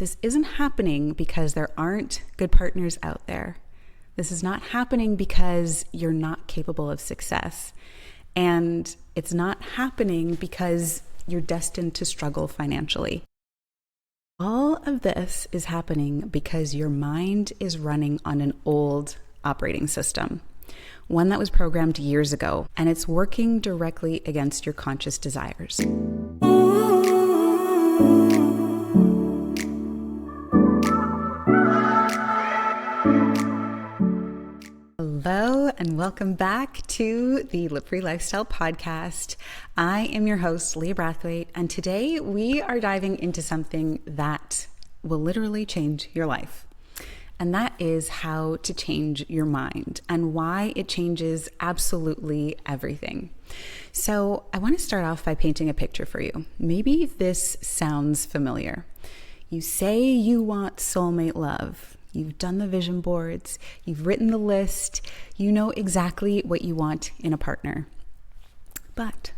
This isn't happening because there aren't good partners out there. This is not happening because you're not capable of success. And it's not happening because you're destined to struggle financially. All of this is happening because your mind is running on an old operating system, one that was programmed years ago, and it's working directly against your conscious desires. Hello and welcome back to the Live Free Lifestyle Podcast. I am your host, Leah Brathwaite, and today we are diving into something that will literally change your life. And that is how to change your mind and why it changes absolutely everything. So I want to start off by painting a picture for you. Maybe this sounds familiar. You say you want soulmate love. You've done the vision boards, you've written the list, you know exactly what you want in a partner. But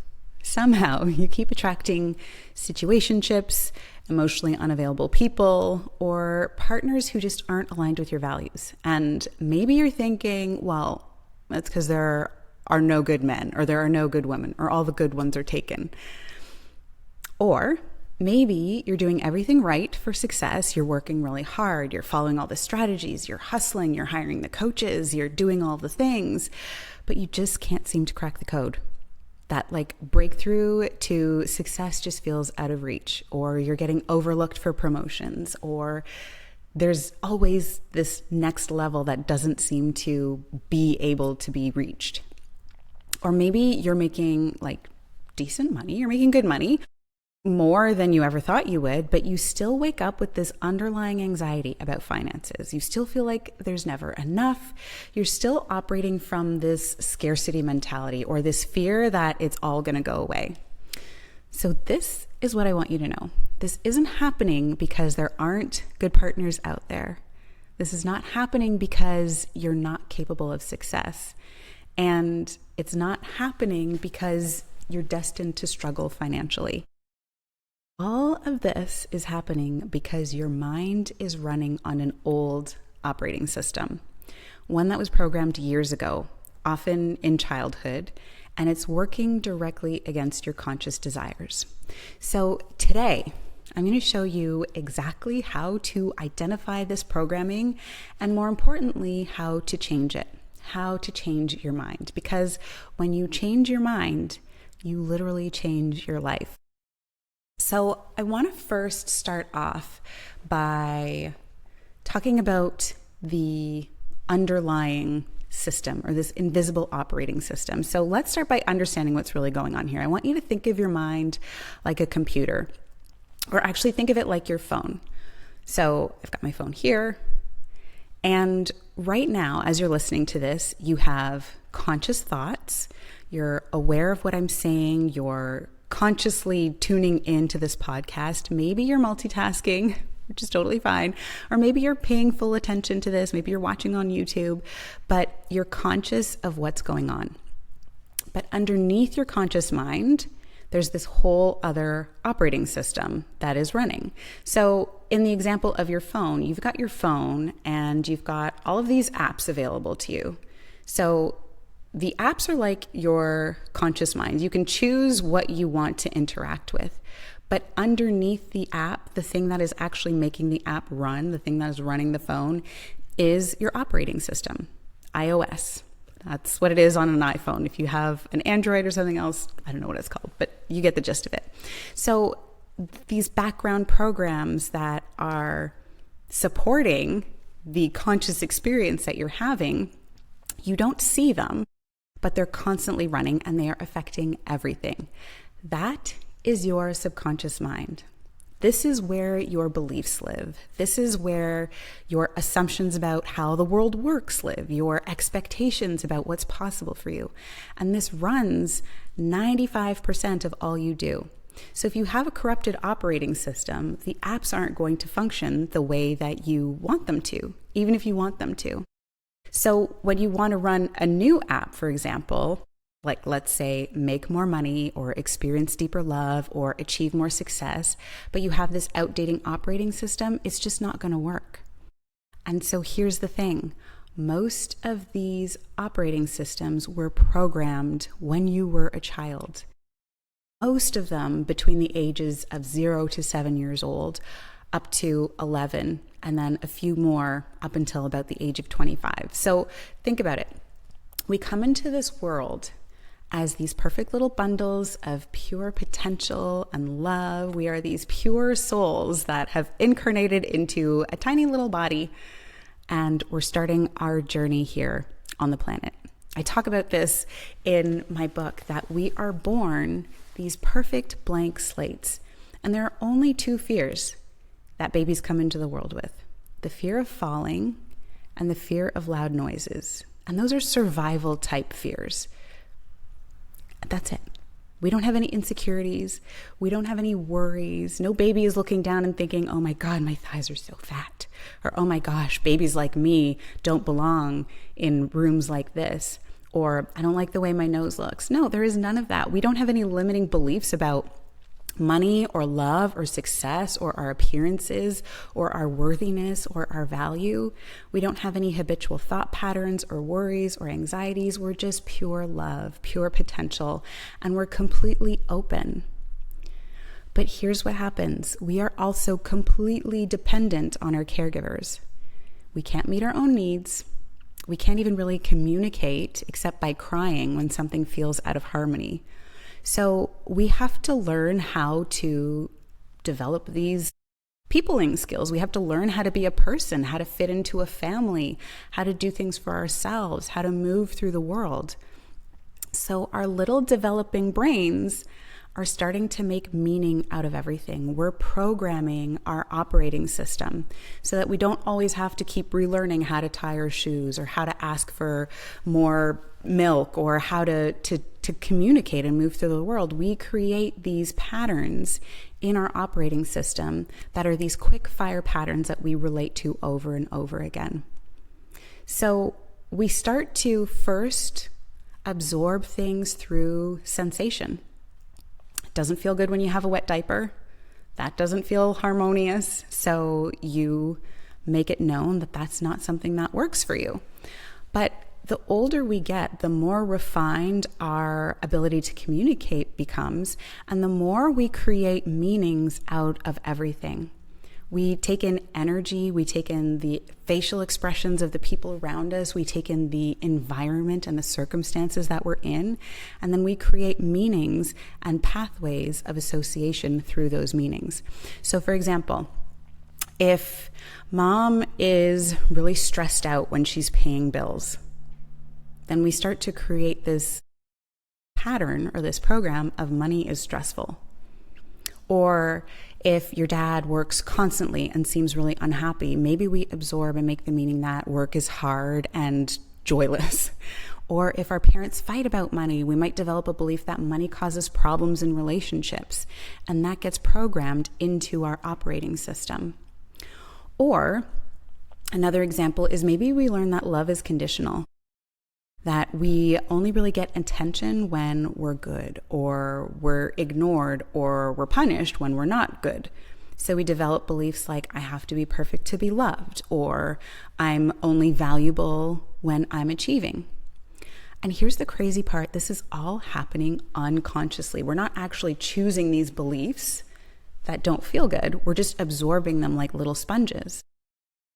somehow you keep attracting situationships, emotionally unavailable people, or partners who just aren't aligned with your values. And maybe you're thinking, well, that's because there are no good men, or there are no good women, or all the good ones are taken. Or maybe you're doing everything right for success. You're working really hard. You're following all the strategies. You're hustling. You're hiring the coaches. You're doing all the things, but you just can't seem to crack the code. That breakthrough to success just feels out of reach, or you're getting overlooked for promotions, or there's always this next level that doesn't seem to be able to be reached. Or maybe you're making decent money. You're making good money, more than you ever thought you would, but you still wake up with this underlying anxiety about finances. You still feel like there's never enough. You're still operating from this scarcity mentality or this fear that it's all going to go away. So this is what I want you to know. This isn't happening because there aren't good partners out there. This is not happening because you're not capable of success. And it's not happening because you're destined to struggle financially. All of this is happening because your mind is running on an old operating system, one that was programmed years ago, often in childhood, and it's working directly against your conscious desires. So today, I'm going to show you exactly how to identify this programming and, more importantly, how to change it, how to change your mind. Because when you change your mind, you literally change your life. So I want to first start off by talking about the underlying system, or this invisible operating system. So let's start by understanding what's really going on here. I want you to think of your mind like a computer, or actually think of it like your phone. So I've got my phone here, and right now, as you're listening to this, you have conscious thoughts. You're aware of what I'm saying. You're consciously tuning into this podcast. Maybe you're multitasking, which is totally fine. Or maybe you're paying full attention to this. Maybe you're watching on YouTube, but you're conscious of what's going on. But underneath your conscious mind, there's this whole other operating system that is running. So in the example of your phone, you've got your phone and you've got all of these apps available to you. So the apps are like your conscious mind. You can choose what you want to interact with. But underneath the app, the thing that is actually making the app run, the thing that is running the phone, is your operating system, iOS. That's what it is on an iPhone. If you have an Android or something else, I don't know what it's called, but you get the gist of it. So these background programs that are supporting the conscious experience that you're having, you don't see them, but they're constantly running and they are affecting everything. That is your subconscious mind. This is where your beliefs live. This is where your assumptions about how the world works live, your expectations about what's possible for you. And this runs 95% of all you do. So if you have a corrupted operating system, the apps aren't going to function the way that you want them to, even if you want them to. So when you want to run a new app, for example, like let's say make more money or experience deeper love or achieve more success, but you have this outdated operating system, it's just not going to work. And so here's the thing. Most of these operating systems were programmed when you were a child. Most of them between the ages of 0 to 7 years old, up to 11, and then a few more up until about the age of 25. So think about it. We come into this world as these perfect little bundles of pure potential and love. We are these pure souls that have incarnated into a tiny little body, and we're starting our journey here on the planet. I talk about this in my book, that we are born these perfect blank slates, and there are only two fears that babies come into the world with: the fear of falling and the fear of loud noises. And those are survival type fears. That's it. We don't have any insecurities. We don't have any worries. No baby is looking down and thinking, oh my God, my thighs are so fat. Or, oh my gosh, babies like me don't belong in rooms like this. Or, I don't like the way my nose looks. No, there is none of that. We don't have any limiting beliefs about money or love or success or our appearances or our worthiness or our value. We don't have any habitual thought patterns or worries or anxieties. We're just pure love, pure potential, and we're completely open. But here's what happens. We are also completely dependent on our caregivers. We can't meet our own needs. We can't even really communicate except by crying when something feels out of harmony. So we have to learn how to develop these peopling skills. We have to learn how to be a person, how to fit into a family, how to do things for ourselves, how to move through the world. So our little developing brains are starting to make meaning out of everything. We're programming our operating system so that we don't always have to keep relearning how to tie our shoes or how to ask for more milk or how to communicate and move through the world. We create these patterns in our operating system that are these quick fire patterns that we relate to over and over again. So we start to first absorb things through sensation. It doesn't feel good when you have a wet diaper. That doesn't feel harmonious. So you make it known that that's not something that works for you. But the older we get, the more refined our ability to communicate becomes, and the more we create meanings out of everything. We take in energy, we take in the facial expressions of the people around us, we take in the environment and the circumstances that we're in, and then we create meanings and pathways of association through those meanings. So for example, if mom is really stressed out when she's paying bills, then we start to create this pattern or this program of money is stressful. Or if your dad works constantly and seems really unhappy, maybe we absorb and make the meaning that work is hard and joyless. Or if our parents fight about money, we might develop a belief that money causes problems in relationships, and that gets programmed into our operating system. Or another example is maybe we learn that love is conditional, that we only really get attention when we're good, or we're ignored, or we're punished when we're not good. So we develop beliefs like, I have to be perfect to be loved, or I'm only valuable when I'm achieving. And here's the crazy part. This is all happening unconsciously. We're not actually choosing these beliefs that don't feel good. We're just absorbing them like little sponges.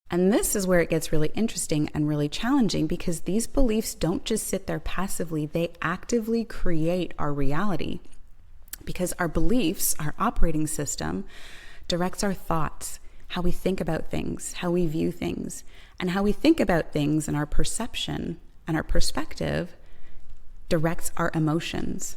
And this is where it gets really interesting and really challenging, because these beliefs don't just sit there passively, they actively create our reality. Because our beliefs, our operating system, directs our thoughts, how we think about things, how we view things, and how we think about things and our perception and our perspective directs our emotions.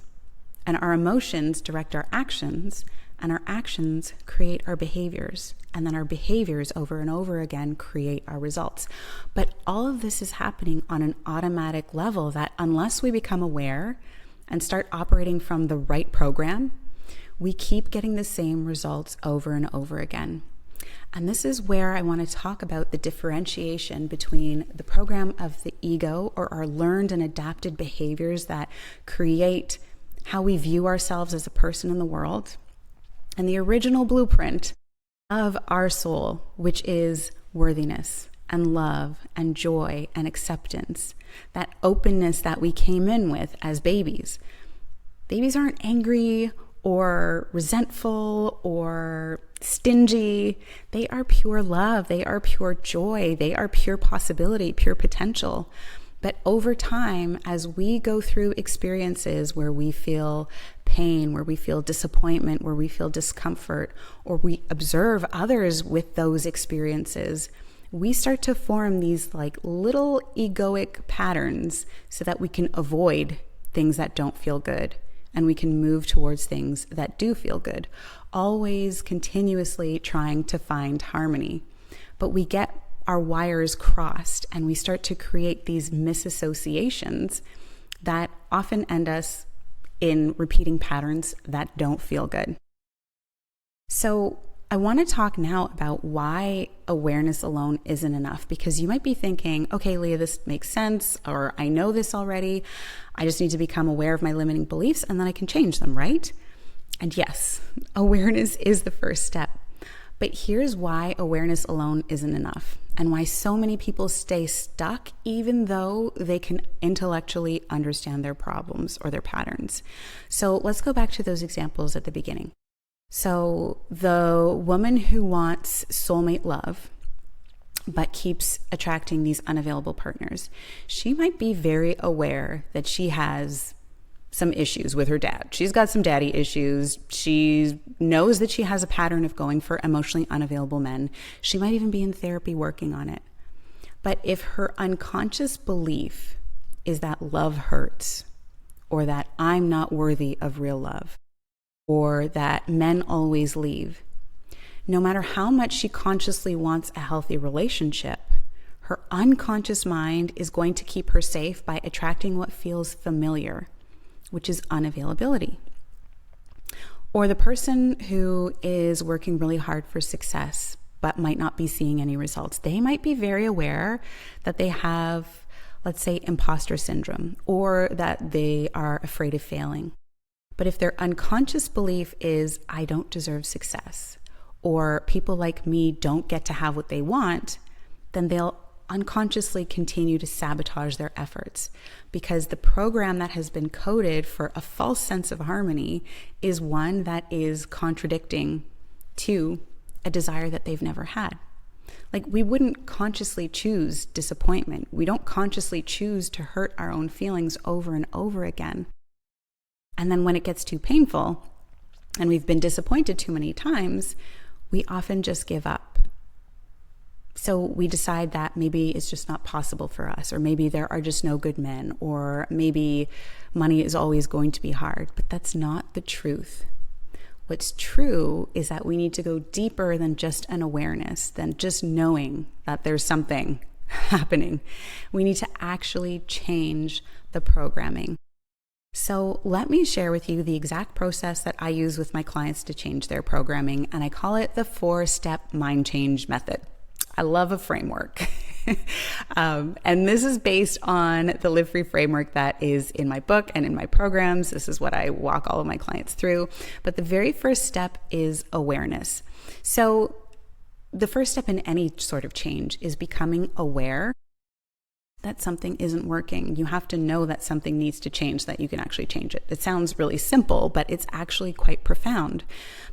And our emotions direct our actions, and our actions create our behaviors. And then our behaviors over and over again create our results. But all of this is happening on an automatic level that unless we become aware and start operating from the right program, we keep getting the same results over and over again. And this is where I want to talk about the differentiation between the program of the ego, or our learned and adapted behaviors that create how we view ourselves as a person in the world, and the original blueprint of our soul, which is worthiness and love and joy and acceptance, that openness that we came in with as babies. Babies aren't angry or resentful or stingy. They are pure love. They are pure joy. They are pure possibility, pure potential. But over time, as we go through experiences where we feel pain, where we feel disappointment, where we feel discomfort, or we observe others with those experiences, we start to form these like little egoic patterns so that we can avoid things that don't feel good, and we can move towards things that do feel good, always continuously trying to find harmony. But we get our wires crossed, and we start to create these misassociations that often end us in repeating patterns that don't feel good. So I want to talk now about why awareness alone isn't enough, because you might be thinking, okay, Leah, this makes sense, or I know this already. I just need to become aware of my limiting beliefs and then I can change them, right? And yes, awareness is the first step. But here's why awareness alone isn't enough, and why so many people stay stuck even though they can intellectually understand their problems or their patterns. So let's go back to those examples at the beginning. So the woman who wants soulmate love but keeps attracting these unavailable partners, she might be very aware that she has some issues with her dad. She's got some daddy issues. She knows that she has a pattern of going for emotionally unavailable men. She might even be in therapy working on it. But if her unconscious belief is that love hurts, or that I'm not worthy of real love, or that men always leave, no matter how much she consciously wants a healthy relationship, her unconscious mind is going to keep her safe by attracting what feels familiar, which is unavailability. Or the person who is working really hard for success but might not be seeing any results. They might be very aware that they have, let's say, imposter syndrome, or that they are afraid of failing. But if their unconscious belief is, I don't deserve success, or people like me don't get to have what they want, then they'll unconsciously continue to sabotage their efforts, because the program that has been coded for a false sense of harmony is one that is contradicting to a desire that they've never had. Like, we wouldn't consciously choose disappointment. We don't consciously choose to hurt our own feelings over and over again. And then when it gets too painful and we've been disappointed too many times, we often just give up. So we decide that maybe it's just not possible for us, or maybe there are just no good men, or maybe money is always going to be hard. But that's not the truth. What's true is that we need to go deeper than just an awareness, than just knowing that there's something happening. We need to actually change the programming. So let me share with you the exact process that I use with my clients to change their programming, and I call it the 4-step mind change method. I love a framework. And this is based on the Live Free framework that is in my book and in my programs. This is what I walk all of my clients through. But the very first step is awareness. So the first step in any sort of change is becoming aware that something isn't working. You have to know that something needs to change so that you can actually change it. It sounds really simple, but it's actually quite profound,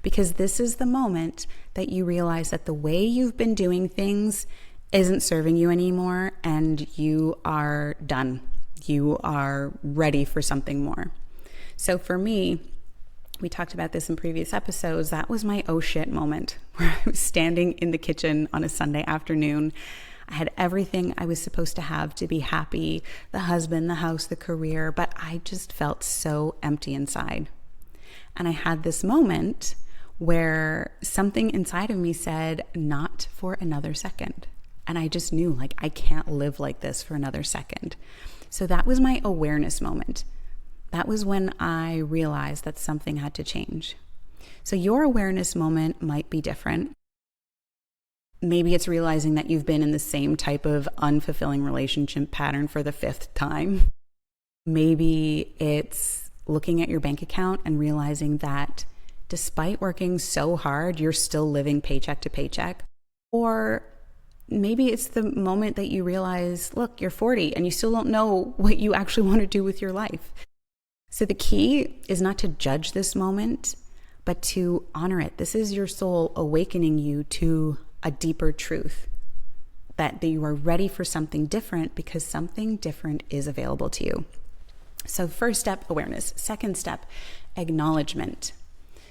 because this is the moment that you realize that the way you've been doing things isn't serving you anymore, and you are done. You are ready for something more. So for me, we talked about this in previous episodes, that was my oh shit moment, where I was standing in the kitchen on a Sunday afternoon. I had everything I was supposed to have to be happy, the husband, the house, the career, but I just felt so empty inside. And I had this moment where something inside of me said, not for another second. And I just knew, like, I can't live like this for another second. So that was my awareness moment. That was when I realized that something had to change. So your awareness moment might be different. Maybe it's realizing that you've been in the same type of unfulfilling relationship pattern for the 5th time. Maybe it's looking at your bank account and realizing that despite working so hard, you're still living paycheck to paycheck. Or maybe it's the moment that you realize, look, you're 40 and you still don't know what you actually want to do with your life. So the key is not to judge this moment, but to honor it. This is your soul awakening you to a deeper truth, that you are ready for something different because something different is available to you. So first step, awareness. Second step, acknowledgement.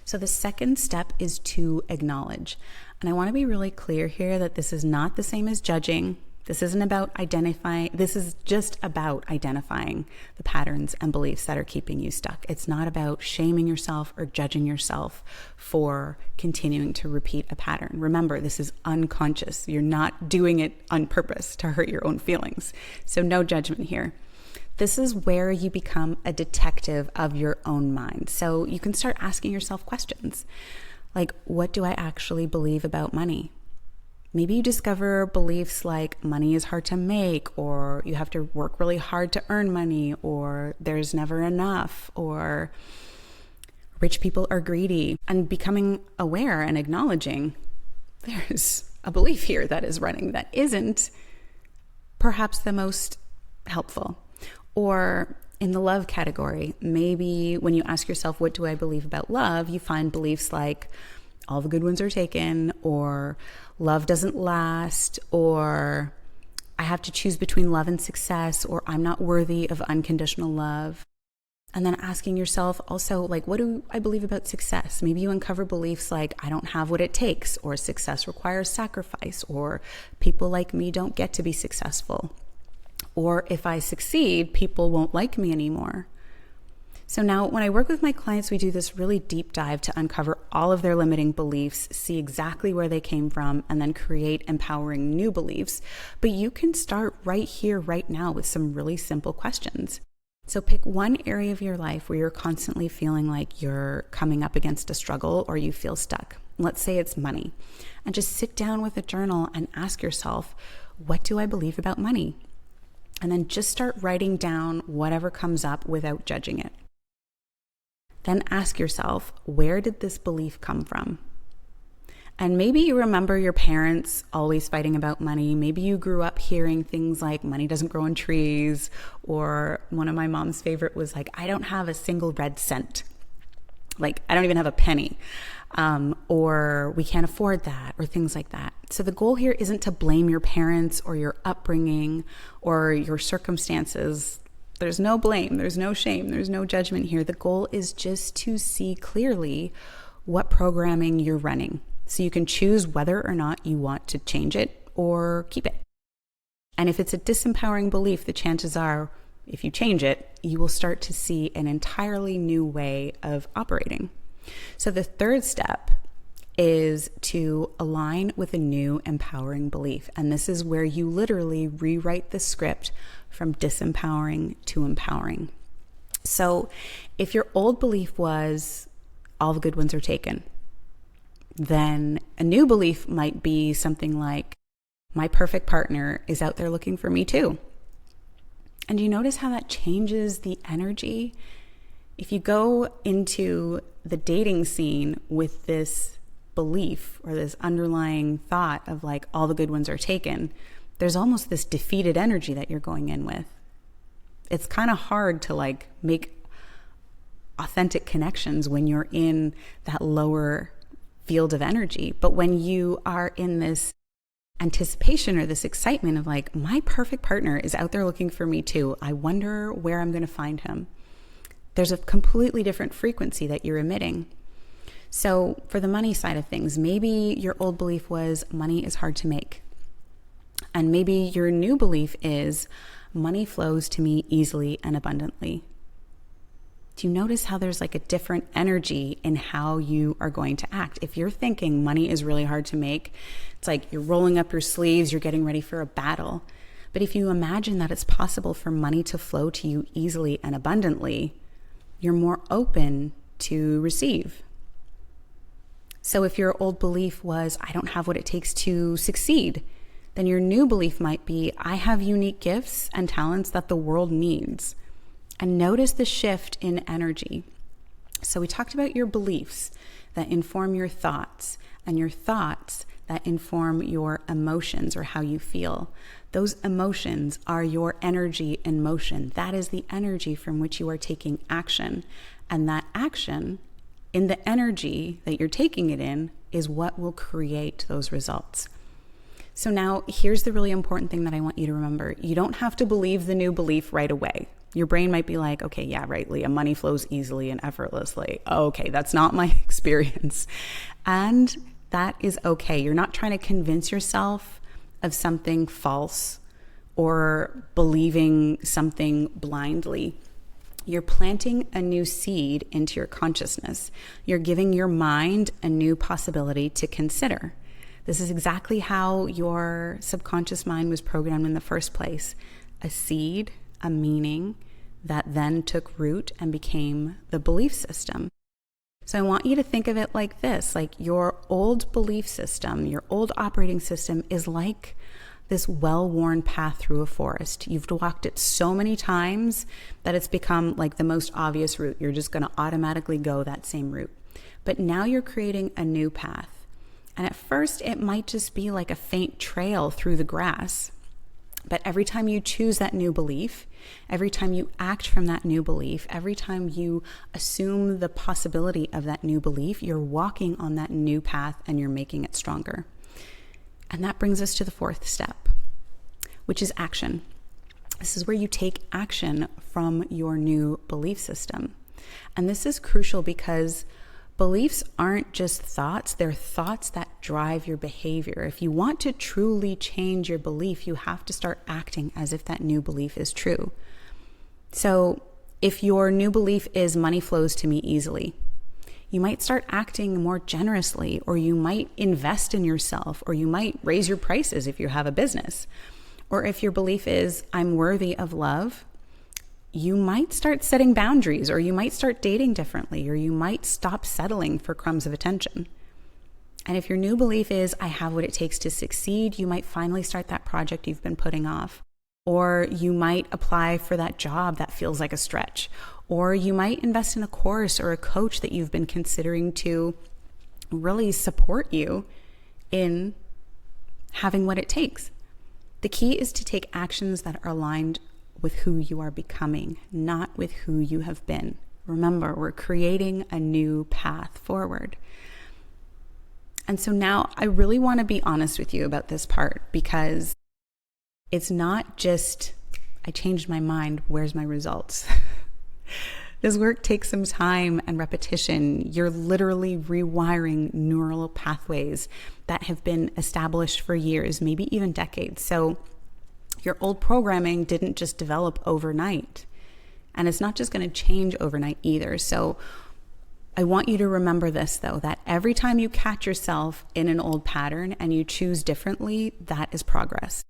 So the second step is to acknowledge. And I want to be really clear here that this is not the same as judging. This isn't about identifying. This is just about identifying the patterns and beliefs that are keeping you stuck. It's not about shaming yourself or judging yourself for continuing to repeat a pattern. Remember, this is unconscious. You're not doing it on purpose to hurt your own feelings. So no judgment here. This is where you become a detective of your own mind. So you can start asking yourself questions like, what do I actually believe about money? Maybe you discover beliefs like money is hard to make, or you have to work really hard to earn money, or there's never enough, or rich people are greedy. And becoming aware and acknowledging there's a belief here that is running that isn't perhaps the most helpful. Or in the love category, maybe when you ask yourself, what do I believe about love? You find beliefs like all the good ones are taken, or love doesn't last, or I have to choose between love and success, or I'm not worthy of unconditional love. And then asking yourself also, like, what do I believe about success? Maybe you uncover beliefs like I don't have what it takes, or success requires sacrifice, or people like me don't get to be successful. Or if I succeed, people won't like me anymore. So now when I work with my clients, we do this really deep dive to uncover all of their limiting beliefs, see exactly where they came from, and then create empowering new beliefs. But you can start right here, right now with some really simple questions. So pick one area of your life where you're constantly feeling like you're coming up against a struggle or you feel stuck. Let's say it's money. And just sit down with a journal and ask yourself, what do I believe about money? And then just start writing down whatever comes up without judging it. Then ask yourself, where did this belief come from? And maybe you remember your parents always fighting about money. Maybe you grew up hearing things like money doesn't grow on trees, or one of my mom's favorite was like, I don't have a single red cent. Like, I don't even have a penny. Or we can't afford that, or things like that. So the goal here isn't to blame your parents or your upbringing or your circumstances. There's no blame, there's no shame, there's no judgment here. The goal is just to see clearly what programming you're running, so you can choose whether or not you want to change it or keep it. And if it's a disempowering belief, the chances are, if you change it, you will start to see an entirely new way of operating. So the third step is to align with a new empowering belief. And this is where you literally rewrite the script from disempowering to empowering. So if your old belief was all the good ones are taken, then a new belief might be something like, my perfect partner is out there looking for me too. And you notice how that changes the energy? If you go into the dating scene with this belief or this underlying thought of like all the good ones are taken, there's almost this defeated energy that you're going in with. It's kind of hard to like make authentic connections when you're in that lower field of energy. But when you are in this anticipation or this excitement of like, my perfect partner is out there looking for me too, I wonder where I'm going to find him, there's a completely different frequency that you're emitting. So for the money side of things, maybe your old belief was money is hard to make. And maybe your new belief is money flows to me easily and abundantly. Do you notice how there's like a different energy in how you are going to act? If you're thinking money is really hard to make, it's like you're rolling up your sleeves, you're getting ready for a battle. But if you imagine that it's possible for money to flow to you easily and abundantly, you're more open to receive. So if your old belief was, I don't have what it takes to succeed, then your new belief might be, I have unique gifts and talents that the world needs. And notice the shift in energy. So we talked about your beliefs that inform your thoughts, and your thoughts that inform your emotions or how you feel. Those emotions are your energy in motion. That is the energy from which you are taking action. And that action in the energy that you're taking it in is what will create those results. So now here's the really important thing that I want you to remember. You don't have to believe the new belief right away. Your brain might be like, okay, yeah, right, Leah, money flows easily and effortlessly. Okay, that's not my experience. And that is okay. You're not trying to convince yourself of something false or believing something blindly. You're planting a new seed into your consciousness. You're giving your mind a new possibility to consider. This is exactly how your subconscious mind was programmed in the first place. A seed, a meaning that then took root and became the belief system. So I want you to think of it like this, like your old belief system, your old operating system is like this well-worn path through a forest. You've walked it so many times that it's become like the most obvious route. You're just going to automatically go that same route. But now you're creating a new path. And at first it might just be like a faint trail through the grass. But every time you choose that new belief, every time you act from that new belief, every time you assume the possibility of that new belief, you're walking on that new path and you're making it stronger. And that brings us to the fourth step, which is action. This is where you take action from your new belief system. And this is crucial because beliefs aren't just thoughts, they're thoughts that drive your behavior. If you want to truly change your belief, you have to start acting as if that new belief is true. So if your new belief is money flows to me easily, you might start acting more generously, or you might invest in yourself, or you might raise your prices if you have a business. Or if your belief is I'm worthy of love, you might start setting boundaries, or you might start dating differently, or you might stop settling for crumbs of attention. And if your new belief is I have what it takes to succeed, you might finally start that project you've been putting off. Or you might apply for that job that feels like a stretch. Or you might invest in a course or a coach that you've been considering to really support you in having what it takes. The key is to take actions that are aligned with who you are becoming, not with who you have been. Remember, we're creating a new path forward. And so now I really want to be honest with you about this part, because it's not just, I changed my mind, where's my results? This work takes some time and repetition. You're literally rewiring neural pathways that have been established for years, maybe even decades. So your old programming didn't just develop overnight, and it's not just going to change overnight either. So I want you to remember this, though, that every time you catch yourself in an old pattern and you choose differently, that is progress.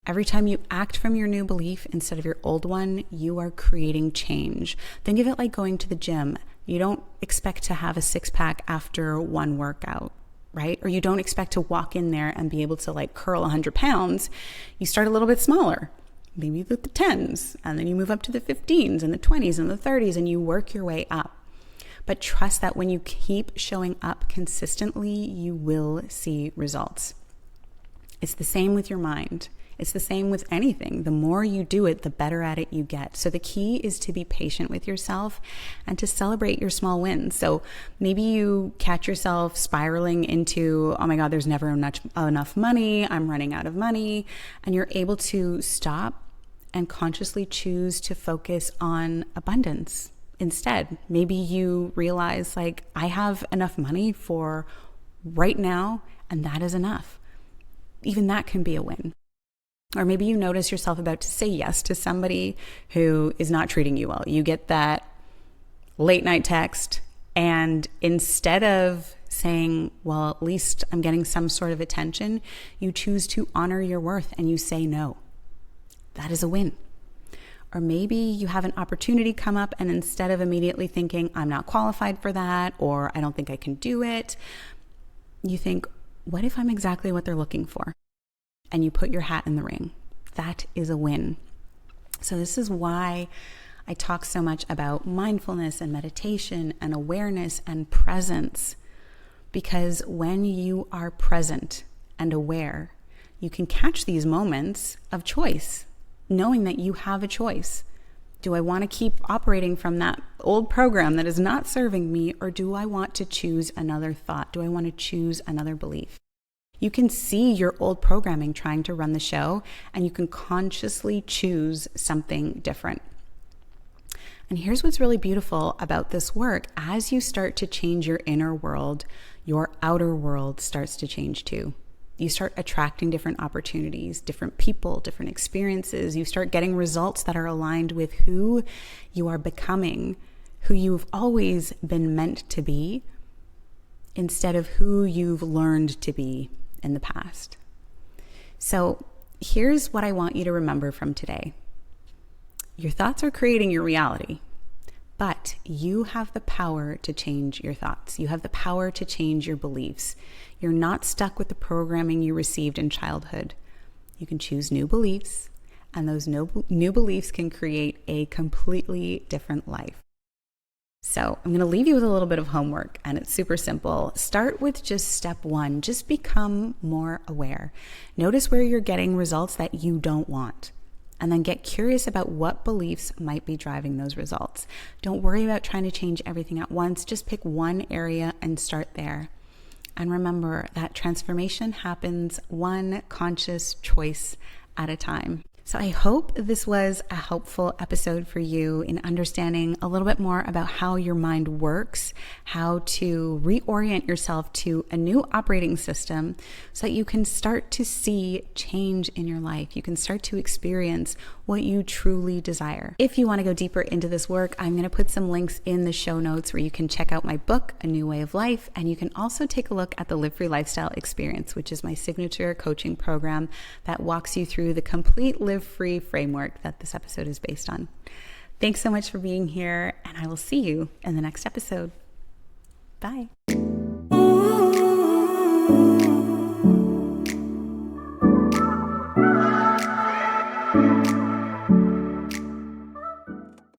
Every time you act from your new belief instead of your old one, you are creating change. Think of it like going to the gym. You don't expect to have a six-pack after one workout, right? Or you don't expect to walk in there and be able to like curl 100 pounds. You start a little bit smaller, maybe with the 10s, and then you move up to the 15s and the 20s and the 30s, and you work your way up. But trust that when you keep showing up consistently, you will see results. It's the same with your mind. It's the same with anything. The more you do it, the better at it you get. So the key is to be patient with yourself and to celebrate your small wins. So maybe you catch yourself spiraling into, oh my God, there's never enough money. I'm running out of money. And you're able to stop and consciously choose to focus on abundance instead. Maybe you realize like, I have enough money for right now, and that is enough. Even that can be a win. Or maybe you notice yourself about to say yes to somebody who is not treating you well. You get that late night text, and instead of saying, well, at least I'm getting some sort of attention, you choose to honor your worth and you say no. That is a win. Or maybe you have an opportunity come up, and instead of immediately thinking, I'm not qualified for that, or I don't think I can do it, you think, what if I'm exactly what they're looking for? And you put your hat in the ring. That is a win. So this is why I talk so much about mindfulness and meditation and awareness and presence. Because when you are present and aware, you can catch these moments of choice, knowing that you have a choice. Do I want to keep operating from that old program that is not serving me, or do I want to choose another thought? Do I want to choose another belief? You can see your old programming trying to run the show, and you can consciously choose something different. And here's what's really beautiful about this work. As you start to change your inner world, your outer world starts to change too. You start attracting different opportunities, different people, different experiences. You start getting results that are aligned with who you are becoming, who you've always been meant to be, instead of who you've learned to be in the past. So here's what I want you to remember from today. Your thoughts are creating your reality, but you have the power to change your thoughts. You have the power to change your beliefs. You're not stuck with the programming you received in childhood. You can choose new beliefs, and those new beliefs can create a completely different life. So I'm going to leave you with a little bit of homework, and it's super simple. Start with just step 1. Just become more aware. Notice where you're getting results that you don't want. And then get curious about what beliefs might be driving those results. Don't worry about trying to change everything at once. Just pick one area and start there. And remember that transformation happens one conscious choice at a time. So I hope this was a helpful episode for you in understanding a little bit more about how your mind works, how to reorient yourself to a new operating system so that you can start to see change in your life. You can start to experience what you truly desire. If you want to go deeper into this work, I'm going to put some links in the show notes where you can check out my book, A New Way of Life, and you can also take a look at the Live Free Lifestyle Experience, which is my signature coaching program that walks you through the complete Live Free framework that this episode is based on. Thanks so much for being here, and I will see you in the next episode. Bye.